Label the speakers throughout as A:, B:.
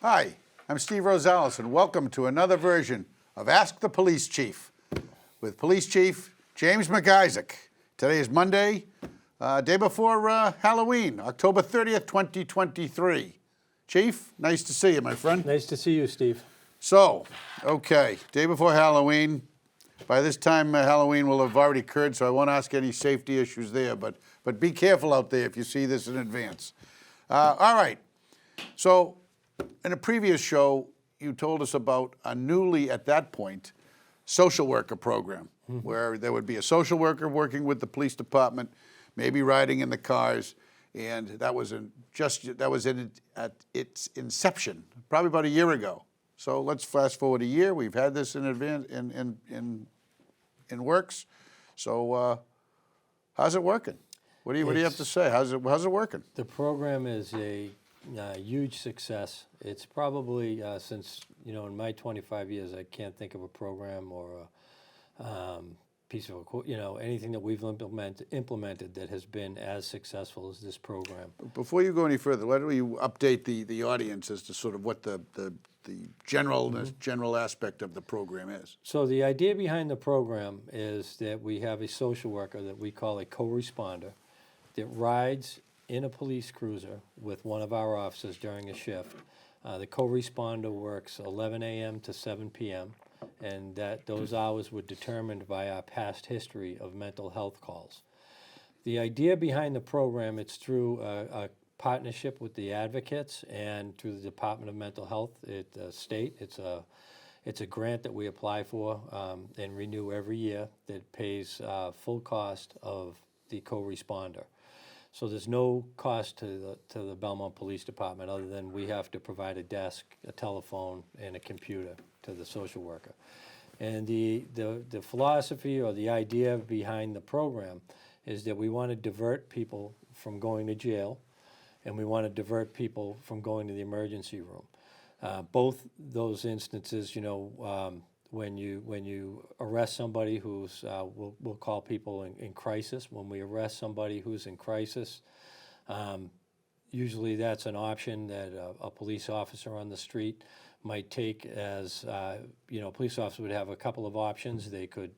A: Hi, I'm Steve Rosales, and welcome to another version of Ask the Police Chief with Police Chief James McIsaac. Today is Monday, day before Halloween, October 30th, 2023. Chief, nice to see you, my friend.
B: Nice to see you, Steve.
A: So, okay, day before Halloween. By this time, Halloween will have already occurred, so I won't ask any safety issues there, but be careful out there if you see this in advance. All right, so in a previous show, you told us about a newly, at that point, social worker program, where there would be a social worker working with the police department, maybe riding in the cars, and that was at its inception, probably about a year ago. So let's fast forward a year. We've had this in advance in works. So how's it working? What do you have to say? How's it working?
B: The program is a huge success. It's probably since in my 25 years, I can't think of a program or a piece of anything that we've implemented that has been as successful as this program.
A: Before you go any further, why don't you update the audience as to sort of what the general aspect of the program is?
B: So the idea behind the program is that we have a social worker that we call a co-responder that rides in a police cruiser with one of our officers during a shift. The co-responder works 11 a.m. to 7 p.m. and those hours were determined by our past history of mental health calls. The idea behind the program, it's through a partnership with the advocates and through the Department of Mental Health at the state. It's a grant that we apply for and renew every year that pays full cost of the co-responder. So there's no cost to the Belmont Police Department other than we have to provide a desk, a telephone, and a computer to the social worker. And the philosophy or the idea behind the program is that we want to divert people from going to jail, and we want to divert people from going to the emergency room. Both those instances, when you arrest somebody who's, we'll call people in crisis. When we arrest somebody who's in crisis, usually that's an option that a police officer on the street might take as, a police officer would have a couple of options. They could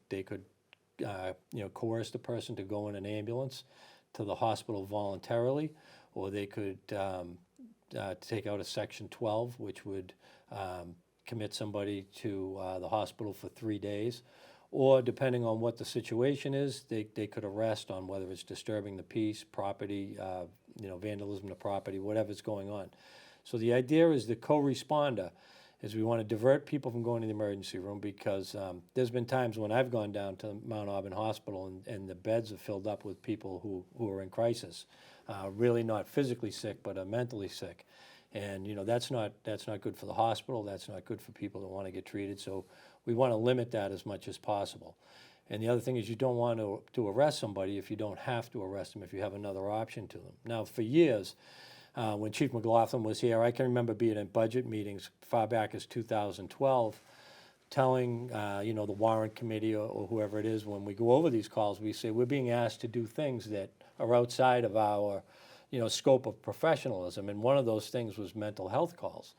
B: coerce the person to go in an ambulance to the hospital voluntarily, or they could take out a Section 12, which would commit somebody to the hospital for 3 days, or depending on what the situation is, they could arrest on whether it's disturbing the peace, property, vandalism to property, whatever's going on. So the idea is the co-responder is we want to divert people from going to the emergency room because there's been times when I've gone down to Mount Auburn Hospital and the beds are filled up with people who are in crisis, really not physically sick but are mentally sick. And that's not good for the hospital. That's not good for people that want to get treated. So we want to limit that as much as possible. And the other thing is you don't want to arrest somebody if you don't have to arrest them, if you have another option to them. Now, for years, when Chief McLaughlin was here, I can remember being in budget meetings far back as 2012, telling the warrant committee or whoever it is, when we go over these calls, we say we're being asked to do things that are outside of our scope of professionalism, and one of those things was mental health calls.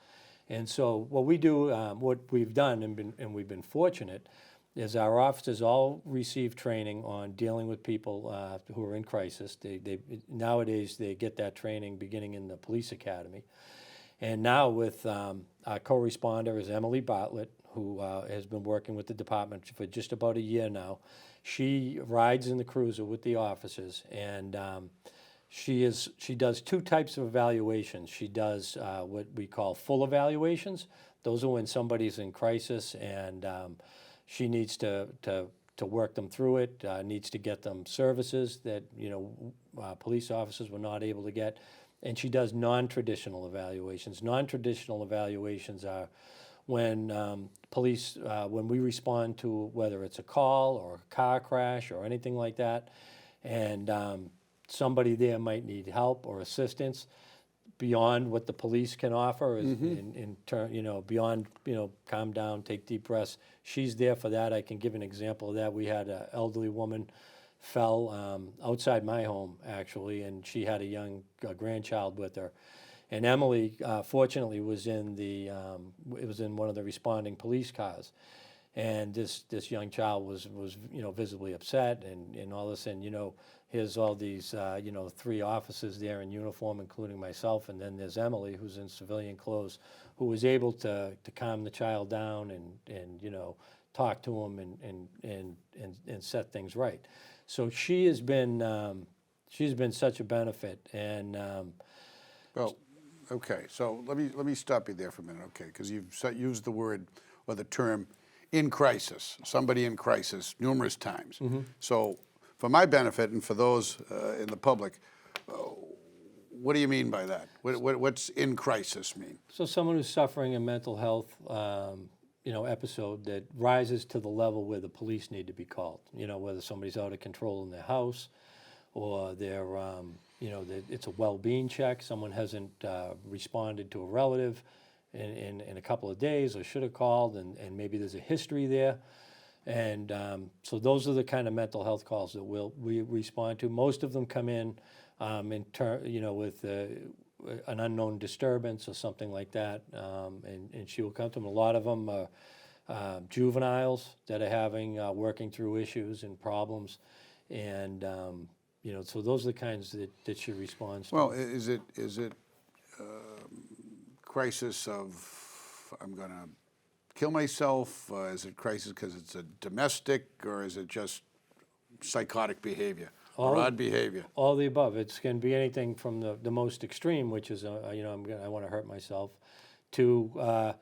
B: And so what we do, what we've done, and we've been fortunate, is our officers all receive training on dealing with people who are in crisis. Nowadays they get that training beginning in the police academy. And now with our co-responder is Emily Bartlett, who has been working with the department for just about a year now. She rides in the cruiser with the officers, and she does two types of evaluations. She does what we call full evaluations. Those are when somebody's in crisis and she needs to work them through it, needs to get them services that police officers were not able to get. And she does non-traditional evaluations. Non-traditional evaluations are when police, when we respond to whether it's a call or a car crash or anything like that, and somebody there might need help or assistance beyond what the police can offer is in turn, beyond, calm down, take deep breaths. She's there for that. I can give an example of that. We had an elderly woman fell outside my home, actually, and she had a young grandchild with her. And Emily, fortunately, was in it was in one of the responding police cars. And this young child was visibly upset, and all of a sudden, here's all these 3 officers there in uniform, including myself, and then there's Emily, who's in civilian clothes, who was able to calm the child down and talk to him and set things right. So she's been such a benefit, and
A: Well, okay, so let me stop you there for a minute, okay, because you've used the word or the term in crisis, somebody in crisis numerous times. So for my benefit and for those in the public, what do you mean by that? What's in crisis mean?
B: so someone who's suffering a mental health episode that rises to the level where the police need to be called. Whether somebody's out of control in their house, or they're it's a well-being check. Someone hasn't responded to a relative in a couple of days, or should have called, and maybe there's a history there. And so those are the kind of mental health calls that we respond to. Most of them come in with an unknown disturbance or something like that, and she will come to them. A lot of them are juveniles that are working through issues and problems, and so those are the kinds that she responds to.
A: Well, is it crisis of I'm going to kill myself? Is it crisis because it's a domestic, or is it just psychotic behavior, or odd behavior?
B: All the above. It can be anything from the most extreme, which is I want to hurt myself, to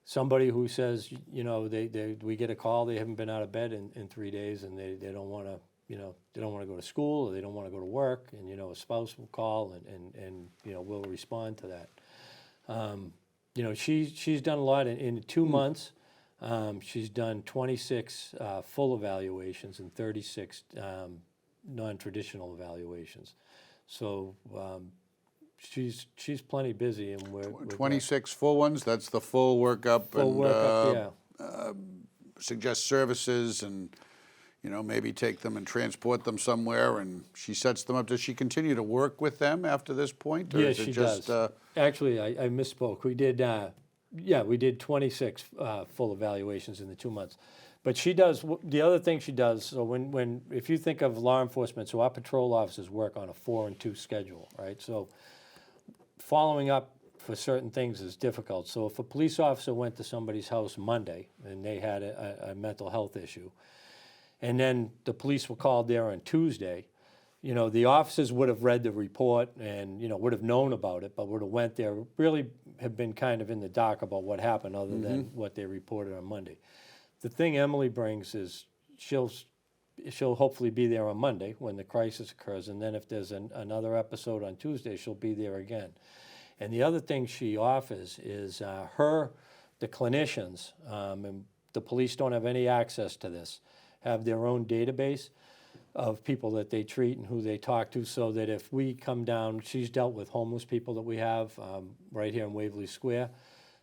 B: somebody who says we get a call, they haven't been out of bed in 3 days, and they don't want to they don't want to go to school, or they don't want to go to work, and a spouse will call and we'll respond to that. She's done a lot in 2 months. She's done 26 full evaluations and 36 non-traditional evaluations. So she's plenty busy, and we're
A: 26 full ones. That's the full workup.
B: full workup.
A: Suggest services and maybe take them and transport them somewhere, and she sets them up. Does she continue to work with them after this point? Or
B: Yeah,
A: is it
B: she
A: just,
B: does. Actually, I misspoke. We did 26 full evaluations in the 2 months. But she does, the other thing she does, so if you think of law enforcement, so our patrol officers work on a 4 and 2 schedule, right? So following up for certain things is difficult. So if a police officer went to somebody's house Monday and they had a mental health issue, and then the police were called there on Tuesday, the officers would have read the report and, would have known about it, but would have went there, really have been kind of in the dark about what happened other than what they reported on Monday. The thing Emily brings is she'll hopefully be there on Monday when the crisis occurs, and then if there's another episode on Tuesday, she'll be there again. And the other thing she offers is the clinicians, and the police don't have any access to this, have their own database of people that they treat and who they talk to, so that if we come down, she's dealt with homeless people that we have right here in Waverly Square.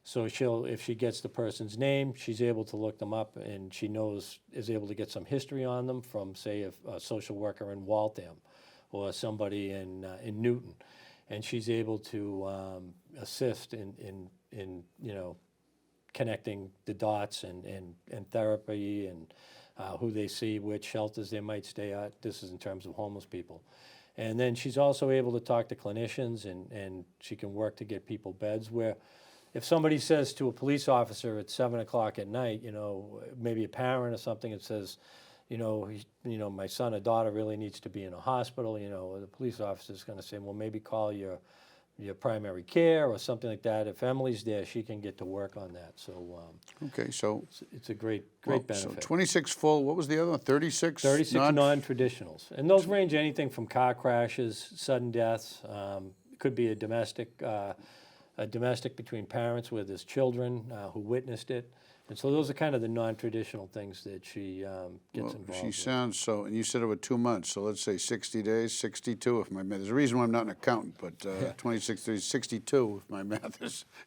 B: So if she gets the person's name, she's able to look them up, and she is able to get some history on them from, say, a social worker in Waltham or somebody in Newton. And she's able to assist in connecting the dots and therapy and who they see, which shelters they might stay at. This is in terms of homeless people. And then she's also able to talk to clinicians, and she can work to get people beds where if somebody says to a police officer at 7 o'clock at night, maybe a parent or something, and says, my son or daughter really needs to be in a hospital, the police officer is going to say, well, maybe call your primary care or something like that. If Emily's there, she can get to work on that. So
A: okay, so
B: it's a great benefit.
A: So 26 full. What was the other one? 36.
B: 36 non-traditionals, and those range anything from car crashes, sudden deaths. It could be a domestic between parents where there's children who witnessed it. And so those are kind of the non-traditional things that she gets involved
A: She
B: with.
A: sounds so, and you said it was 2 months, so let's say 60 days, 62 if my math, there's a reason why I'm not an accountant, but 26 days, 62 if my math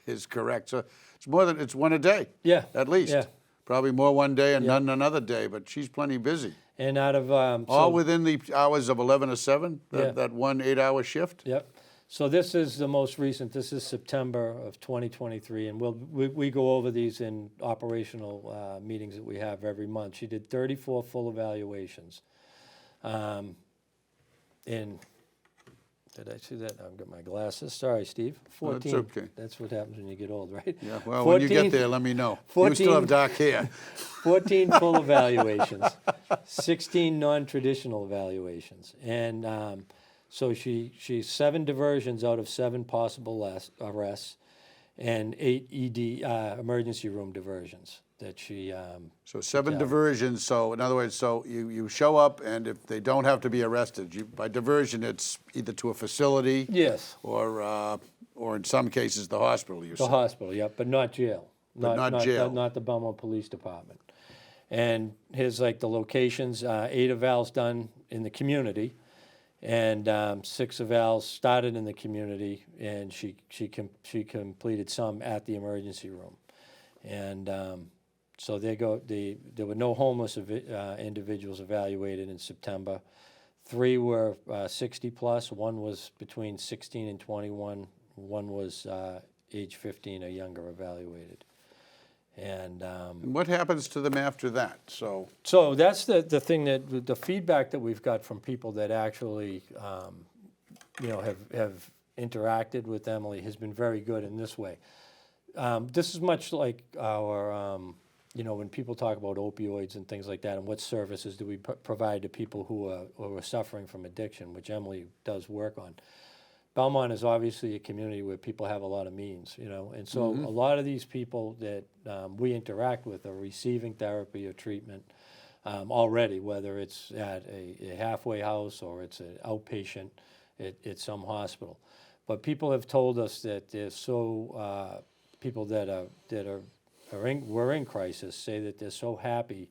A: is correct. So it's one a day.
B: Yeah.
A: At least.
B: Yeah.
A: Probably more one day and none another day, but she's plenty busy.
B: And out of
A: All within the hours of 11 to 7,
B: Yeah.
A: that 1 8-hour shift?
B: Yep. So this is the most recent, this is September of 2023, and we go over these in operational meetings that we have every month. She did 34 full evaluations. Did I see that? I've got my glasses. Sorry, Steve. 14.
A: No, it's okay.
B: That's what happens when you get old, right?
A: Yeah, well, when you get there, let me know. You still have dark hair.
B: 14 full evaluations, 16 non-traditional evaluations. And so she's 7 diversions out of 7 possible arrests and 8 ED, emergency room diversions that she.
A: So 7 diversions, so in other words, so you show up, and if they don't have to be arrested, by diversion, it's either to a facility.
B: Yes.
A: Or in some cases, the hospital, you
B: The
A: said.
B: hospital, yep, but not jail.
A: Not jail.
B: Not the Belmont Police Department. And here's like the locations, 8 evals done in the community, and 6 evals started in the community, and she completed some at the emergency room. And so there were no homeless individuals evaluated in September. 3 were 60 plus, 1 was between 16 and 21, 1 was age 15 or younger evaluated. And
A: what happens to them after that? So
B: that's the thing, that the feedback that we've got from people that actually have interacted with Emily has been very good in this way. This is much like our when people talk about opioids and things like that, and what services do we provide to people who are suffering from addiction, which Emily does work on. Belmont is obviously a community where people have a lot of means, and so a lot of these people that we interact with are receiving therapy or treatment already, whether it's at a halfway house or it's an outpatient at some hospital. But people have told us that they're so people were in crisis say that they're so happy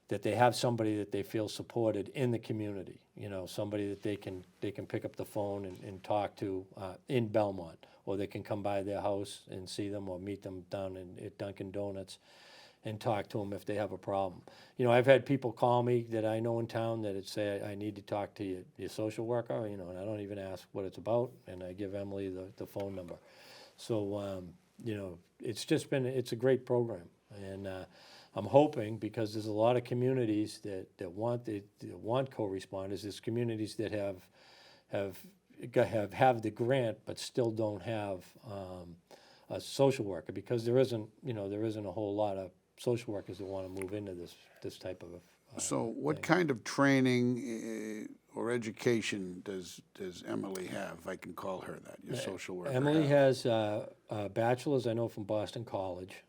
B: that they have somebody that they feel supported in the community, somebody that they can pick up the phone and talk to in Belmont, or they can come by their house and see them, or meet them down at Dunkin' Donuts and talk to them if they have a problem. I've had people call me that I know in town that say, I need to talk to your social worker, and I don't even ask what it's about, and I give Emily the phone number. So, it's a great program, and I'm hoping, because there's a lot of communities that want co-responders. There's communities that have the grant but still don't have a social worker, because there isn't a whole lot of social workers that want to move into this type of.
A: So what kind of training or education does Emily have? If I can call her that, your social worker.
B: Emily has a bachelor's, I know, from Boston College.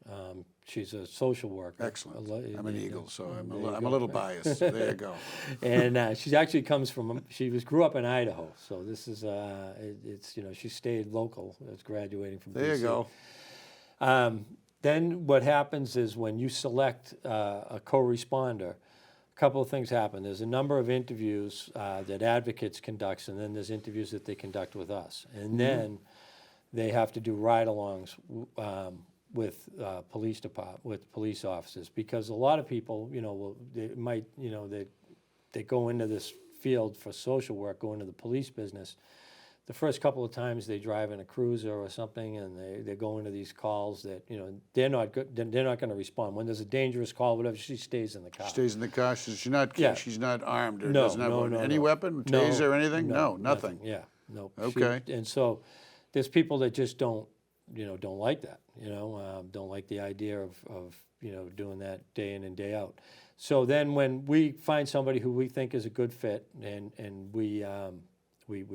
B: She's a social worker.
A: Excellent. I'm an Eagle, so I'm a little biased. So there you go.
B: And she actually comes from. Grew up in Idaho, so this is she stayed local. As graduating from.
A: There
B: BC.
A: you go.
B: Then what happens is, when you select a co-responder, a couple of things happen. There's a number of interviews that Advocates conducts, and then there's interviews that they conduct with us. And then they have to do ride-alongs with police officers, because a lot of people, they go into this field for social work, go into the police business. The first couple of times they drive in a cruiser or something, and they go into these calls that they're not good. They're not going to respond when there's a dangerous call. Whatever, she stays in the car.
A: Stays in the car. She's not.
B: Yeah.
A: She's not armed, or
B: No,
A: doesn't have any
B: no.
A: weapon,
B: No,
A: taser, or anything.
B: no,
A: No, nothing.
B: Yeah, no.
A: Okay.
B: And so there's people that just don't like that. Don't like the idea of doing that day in and day out. So then when we find somebody who we think is a good fit, and we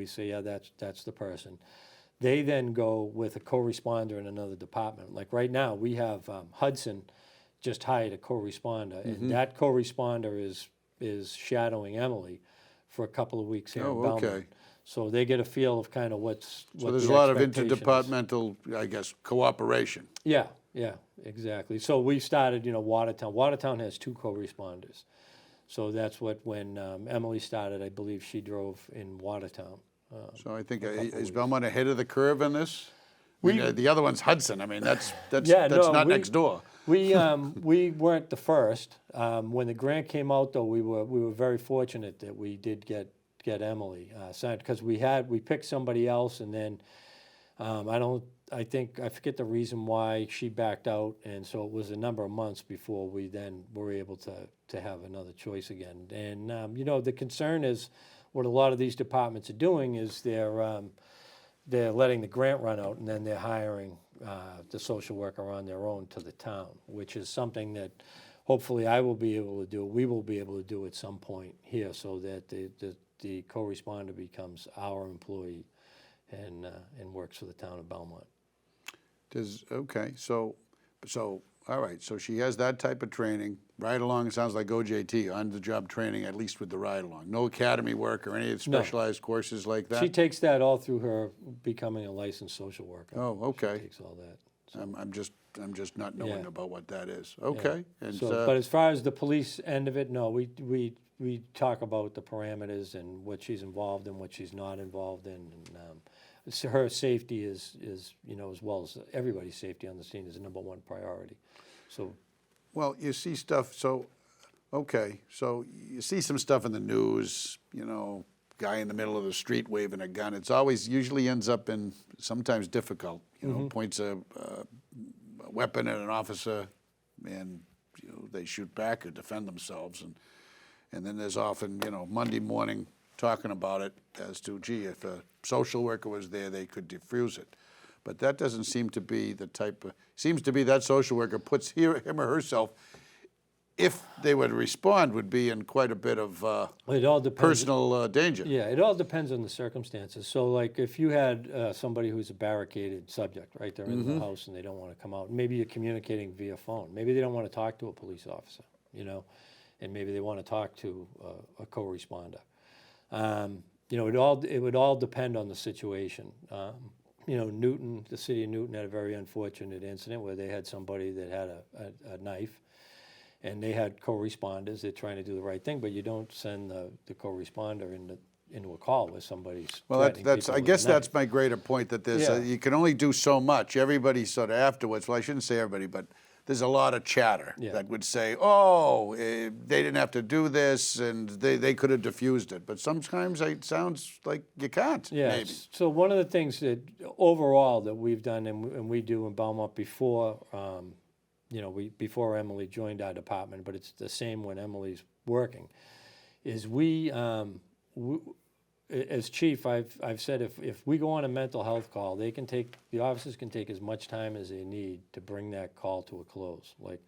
B: say, yeah, that's the person. They then go with a co-responder in another department. Like right now, we have Hudson just hired a co-responder, and that co-responder is shadowing Emily for a couple of weeks here in Belmont.
A: Okay.
B: So they get a feel of kind of what
A: there's
B: the
A: a lot of
B: expectation is.
A: interdepartmental, I guess, cooperation.
B: Yeah, exactly. So we started, Watertown. Watertown has 2 co-responders. So that's when Emily started, I believe she drove in Watertown.
A: So I think, is Belmont ahead of the curve in this? The other one's Hudson. I mean, that's not next door.
B: We weren't the first. When the grant came out, though, we were very fortunate that we did get get Emily signed, because we picked somebody else, and then I forget the reason why she backed out, and so it was a number of months before we then were able to have another choice again. And the concern is what a lot of these departments are doing is they're letting the grant run out, and then they're hiring the social worker on their own to the town, which is something that hopefully I will be able to do. We will be able to do at some point here, so that the co-responder becomes our employee and works for the town of Belmont.
A: Okay, so, all right, so she has that type of training. Ride-along, it sounds like OJT, on-the-job training, at least with the ride-along. No academy work or any of the
B: No.
A: specialized courses like that?
B: She takes that all through her becoming a licensed social worker.
A: Oh, okay.
B: She takes all that. So,
A: I'm just not knowing
B: Yeah.
A: about what that is. Okay. And
B: but as far as the police end of it, no, we talk about the parameters and what she's involved in, what she's not involved in, and so her safety is as well as everybody's safety on the scene is the number one priority. So
A: well, you see stuff, so you see some stuff in the news, guy in the middle of the street waving a gun. It's always usually ends up in sometimes difficult, points a weapon at an officer, and they shoot back or defend themselves, and then there's often Monday morning talking about it as to, gee, if a social worker was there, they could defuse it. But that doesn't seem to be the type of, seems to be that social worker puts him or herself, if they would respond, would be in quite a bit of
B: it all depends.
A: personal danger.
B: Yeah, it all depends on the circumstances. So, like, if you had somebody who's a barricaded subject, right, they're in the house and they don't want to come out. Maybe you're communicating via phone. Maybe they don't want to talk to a police officer, and maybe they want to talk to a co-responder. It would all depend on the situation. Newton, the city of Newton had a very unfortunate incident where they had somebody that had a knife, and they had co-responders. They're trying to do the right thing, but you don't send the co-responder into a call with somebody's
A: Well,
B: threatening
A: that's
B: people
A: I
B: with a
A: guess that's
B: knife.
A: my greater point, that there's
B: Yeah.
A: you can only do so much. Everybody sort of afterwards, well, I shouldn't say everybody, but there's a lot of chatter
B: Yeah.
A: that would say, oh, they didn't have to do this, and they could have diffused it. But sometimes it sounds like you can't,
B: Yeah.
A: maybe.
B: So one of the things that overall that we've done and we do in Belmont before, before Emily joined our department, but it's the same when Emily's working, is as chief, I've said if we go on a mental health call, the officers can take as much time as they need to bring that call to a close. Like,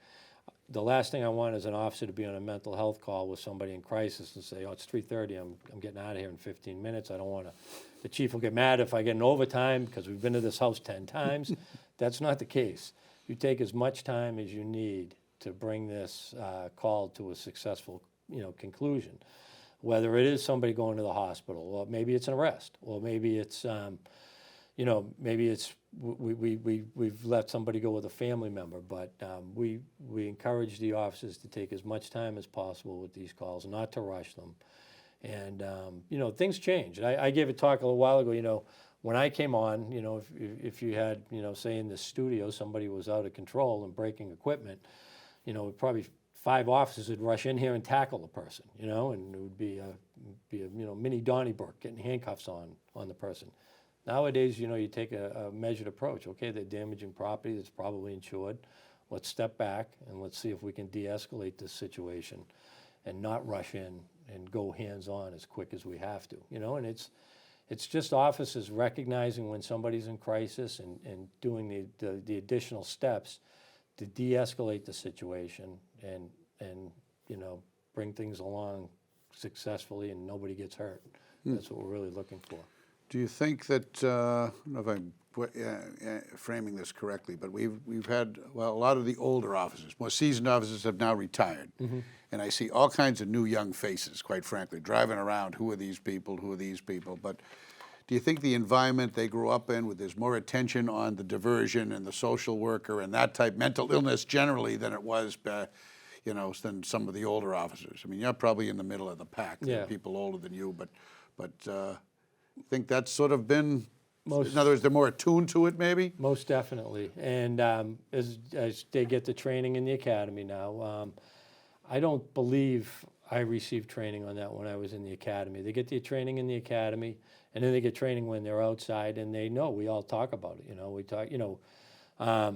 B: the last thing I want is an officer to be on a mental health call with somebody in crisis and say, oh, it's 3:30, I'm getting out of here in 15 minutes. I don't want to. The chief will get mad if I get an overtime because we've been to this house 10 times. That's not the case. You take as much time as you need to bring this call to a successful conclusion. Whether it is somebody going to the hospital, or maybe it's an arrest, or maybe it's we've let somebody go with a family member, but we encourage the officers to take as much time as possible with these calls, not to rush them. And things change. I gave a talk a little while ago. When I came on, if you had say in the studio somebody was out of control and breaking equipment, probably 5 officers would rush in here and tackle the person, and it would be a mini Donnybrook getting handcuffs on the person. Nowadays, you take a measured approach. Okay, they're damaging property that's probably insured. Let's step back and let's see if we can de-escalate this situation and not rush in and go hands-on as quick as we have to, and it's just officers recognizing when somebody's in crisis and doing the additional steps to de-escalate the situation and bring things along successfly and nobody gets hurt. That's what we're really looking for.
A: Do you think that, I don't know if I'm framing this correctly, but we've had, a lot of the older officers, more seasoned officers have now retired. And I see all kinds of new young faces, quite frankly, driving around. Who are these people? Who are these people? But do you think the environment they grew up in, with there's more attention on the diversion and the social worker and that type, mental illness generally, than it was, than some of the older officers? I mean, you're probably in the middle of the pack. There are people older than you, but I think that's sort of been, in other words, they're more attuned to it, maybe?
B: Most definitely. And as they get the training in the academy now, I don't believe I received training on that when I was in the academy. They get the training in the academy, and then they get training when they're outside, and they know, we all talk about it, we talk, a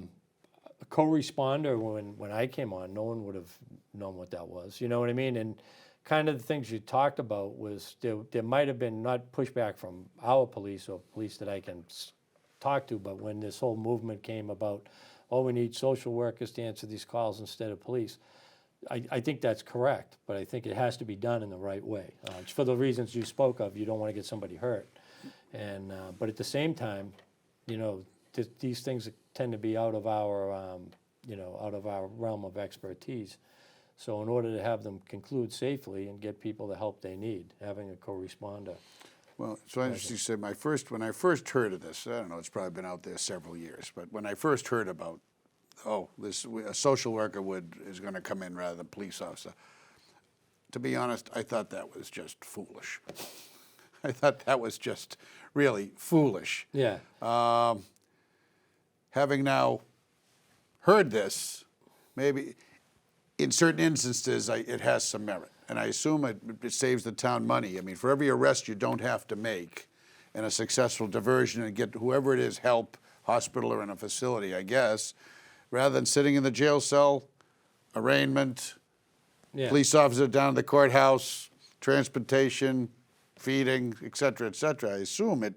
B: co-responder, when I came on, no one would have known what that was, you know what I mean? And kind of the things you talked about was, there might have been not pushback from our police or police that I can talk to, but when this whole movement came about, oh, we need social workers to answer these calls instead of police, I think that's correct, but I think it has to be done in the right way. For the reasons you spoke of, you don't want to get somebody hurt. And, but at the same time, these things tend to be out of our, out of our realm of expertise. So in order to have them conclude safely and get people the help they need, having a co-responder.
A: Well, so as you said, when I first heard of this, I don't know, it's probably been out there several years, but when I first heard about, a social worker is going to come in rather than police officer, to be honest, I thought that was just foolish. I thought that was just really foolish.
B: Yeah.
A: Having now heard this, maybe in certain instances it has some merit. And I assume it saves the town money. I mean, for every arrest you don't have to make and a successful diversion and get whoever it is help, hospital or in a facility, I guess, rather than sitting in the jail cell, arraignment,
B: Yeah.
A: police officer down to the courthouse, transportation, feeding, et cetera, I assume it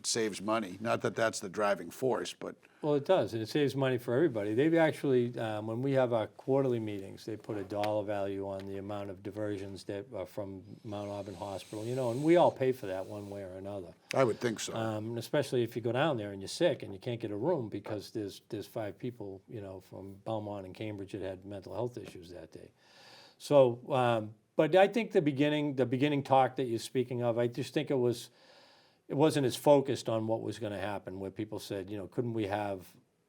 A: saves money. Not that that's the driving force, but
B: Well, it does, and it saves money for everybody. They've actually, when we have our quarterly meetings, they put a dollar value on the amount of diversions that are from Mount Auburn Hospital, and we all pay for that one way or another.
A: I would think so.
B: And especially if you go down there and you're sick and you can't get a room because there's 5 people, from Belmont and Cambridge that had mental health issues that day. So, but I think the beginning talk that you're speaking of, I just think it wasn't as focused on what was going to happen, where people said, couldn't we have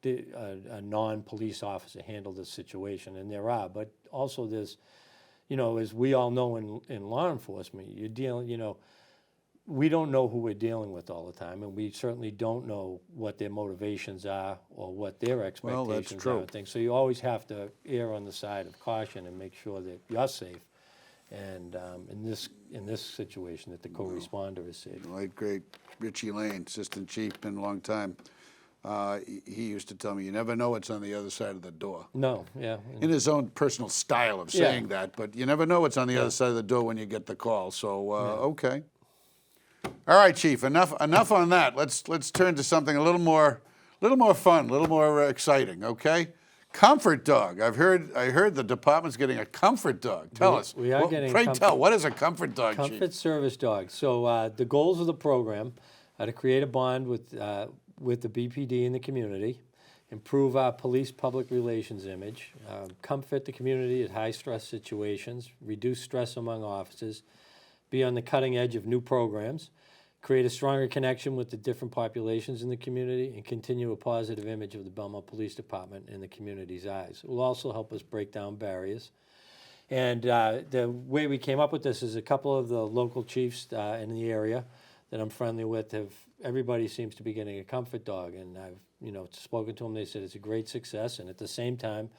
B: a non-police officer handle this situation? And there are, but also there's, as we all know in law enforcement, you're dealing, we don't know who we're dealing with all the time, and we certainly don't know what their motivations are or what their expectations are and things. So you always have to err on the side of caution and make sure that you're safe. And in this situation, that the co-responder is safe.
A: Late great Richie Lane, assistant chief, been a long time. He used to tell me, you never know what's on the other side of the door.
B: No, yeah.
A: In his own personal style of saying that, but you never know what's on the other side of the door when you get the call. So okay. All right, Chief. Enough on that. Let's turn to something a little more fun, a little more exciting. Okay. Comfort dog. I heard the department's getting a comfort dog. Tell us.
B: We are getting.
A: Pray tell. What is a comfort dog, Chief?
B: Comfort service dog. So the goals of the program are to create a bond with the BPD in the community, improve our police public relations image, comfort the community at high stress situations, reduce stress among officers, be on the cutting edge of new programs, create a stronger connection with the different populations in the community, and continue a positive image of the Belmont Police Department in the community's eyes. It will also help us break down barriers. And the way we came up with this is a couple of the local chiefs in the area that I'm friendly with everybody seems to be getting a comfort dog, and I've spoken to them. They said it's a great success, and at the same time,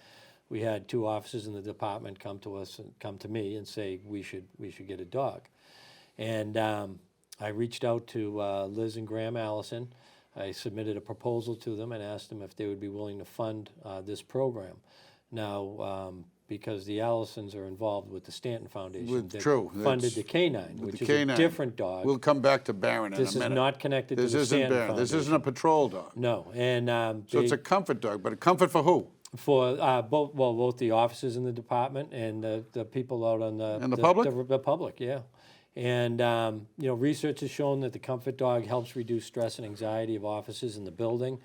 B: we had 2 officers in the department come to me and say we should get a dog. And I reached out to Liz and Graham Allison. I submitted a proposal to them and asked them if they would be willing to fund this program. Now, because the Allisons are involved with the Stanton Foundation, that funded the K9, which is a different dog.
A: We'll come back to Barron in a minute.
B: This is not connected to the Stanton Foundation.
A: This isn't a patrol dog.
B: No, and
A: so it's a comfort dog, but a comfort for who?
B: For both the officers in the department and the people out on
A: the public?
B: The public, yeah. And research has shown that the comfort dog helps reduce stress and anxiety of officers in the building,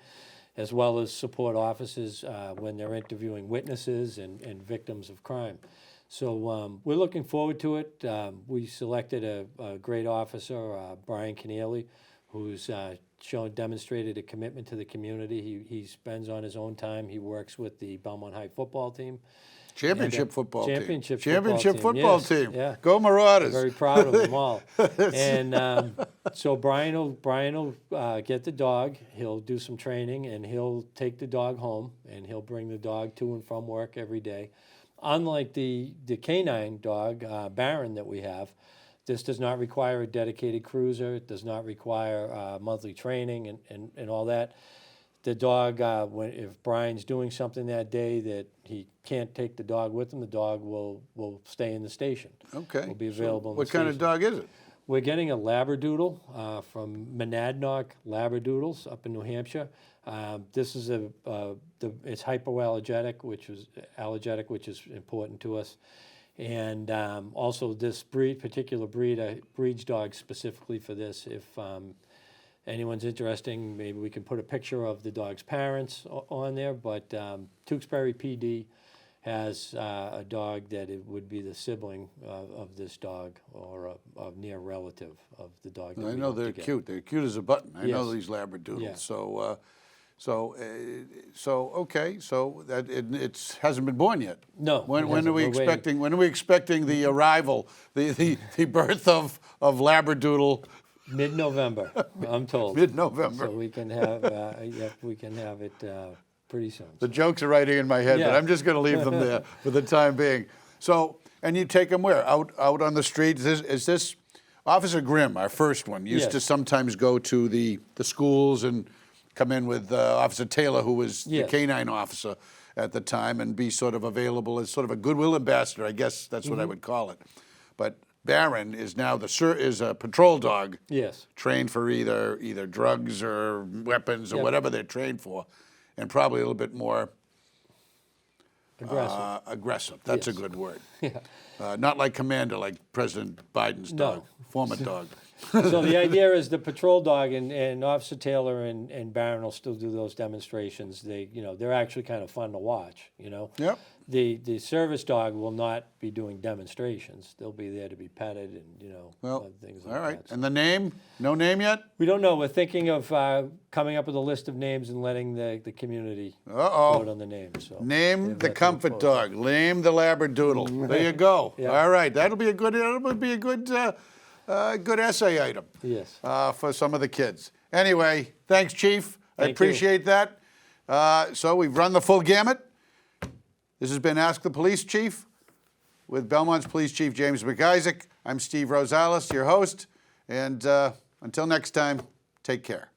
B: as well as support officers when they're interviewing witnesses and victims of crime. So we're looking forward to it. We selected a great officer, Brian Keneally, who's demonstrated a commitment to the community. He spends on his own time. He works with the Belmont High football team.
A: Championship football team.
B: Championship football team.
A: Yeah. Go Marauders.
B: Very proud of them all. And so Brian will get the dog. He'll do some training, and he'll take the dog home, and he'll bring the dog to and from work every day. unlike the canine dog, Baron, that we have, this does not require a dedicated cruiser. It does not require monthly training and all that. The dog, if Brian's doing something that day that he can't take the dog with him, the dog will stay in the station.
A: Okay.
B: Will be
A: So
B: available in the
A: what kind of
B: station.
A: dog is it?
B: We're getting a Labradoodle from Monadnock Labradoodles up in New Hampshire. This is it's hypoallergenic, which is important to us. And also this particular breed breeds dogs specifically for this. If anyone's interested, maybe we can put a picture of the dog's parents on there. But Tewksbury PD has a dog that it would be the sibling of this dog or a near relative of the dog. That
A: I
B: we
A: know
B: hope to
A: they're
B: get.
A: cute. They're cute as a button. I know
B: Yes.
A: these Labradoodles.
B: Yeah.
A: So okay. So that it hasn't been born yet.
B: No,
A: When
B: it
A: are
B: hasn't.
A: we
B: We're waiting.
A: expecting? When are we expecting the arrival, the birth of Labradoodle?
B: Mid-November, I'm told.
A: Mid-November.
B: So we can have it pretty soon.
A: The jokes are right here in my head, but
B: Yeah.
A: I'm just going to leave them there for the time being. So, and you take them where? Out on the street? Is this Officer Grimm, our first one, used to
B: Yes.
A: sometimes go to the schools and come in with Officer Taylor, who was the
B: Yes.
A: canine officer at the time, and be sort of available as sort of a goodwill ambassador. I guess that's what I would call it. But Baron is now is a patrol dog.
B: Yes.
A: Trained for either drugs or weapons or
B: Yep.
A: whatever they're trained for, and probably a little bit more
B: Aggressive.
A: aggressive. That's a
B: Yes.
A: good word.
B: Yeah.
A: Not like Commander, like President Biden's
B: No.
A: dog, former dog.
B: So the idea is the patrol dog and Officer Taylor and Barron will still do those demonstrations. They're actually kind of fun to watch.
A: Yep.
B: The service dog will not be doing demonstrations. They'll be there to be petted and
A: Well,
B: things
A: all
B: like
A: right.
B: that.
A: And the name? No name yet?
B: We don't know. We're thinking of coming up with a list of names and letting the community
A: Uh-oh.
B: vote on the names. So
A: Name
B: they've
A: the
B: got to
A: comfort
B: vote.
A: dog. Name the Labradoodle. There you go.
B: Yeah.
A: All right. That'll be a good good essay item.
B: Yes.
A: For some of the kids. Anyway, thanks, Chief. I
B: Thank you.
A: appreciate that. So we've run the full gamut. This has been Ask the Police Chief with Belmont's Police Chief James McIsaac. I'm Steve Rosales, your host. And until next time, take care.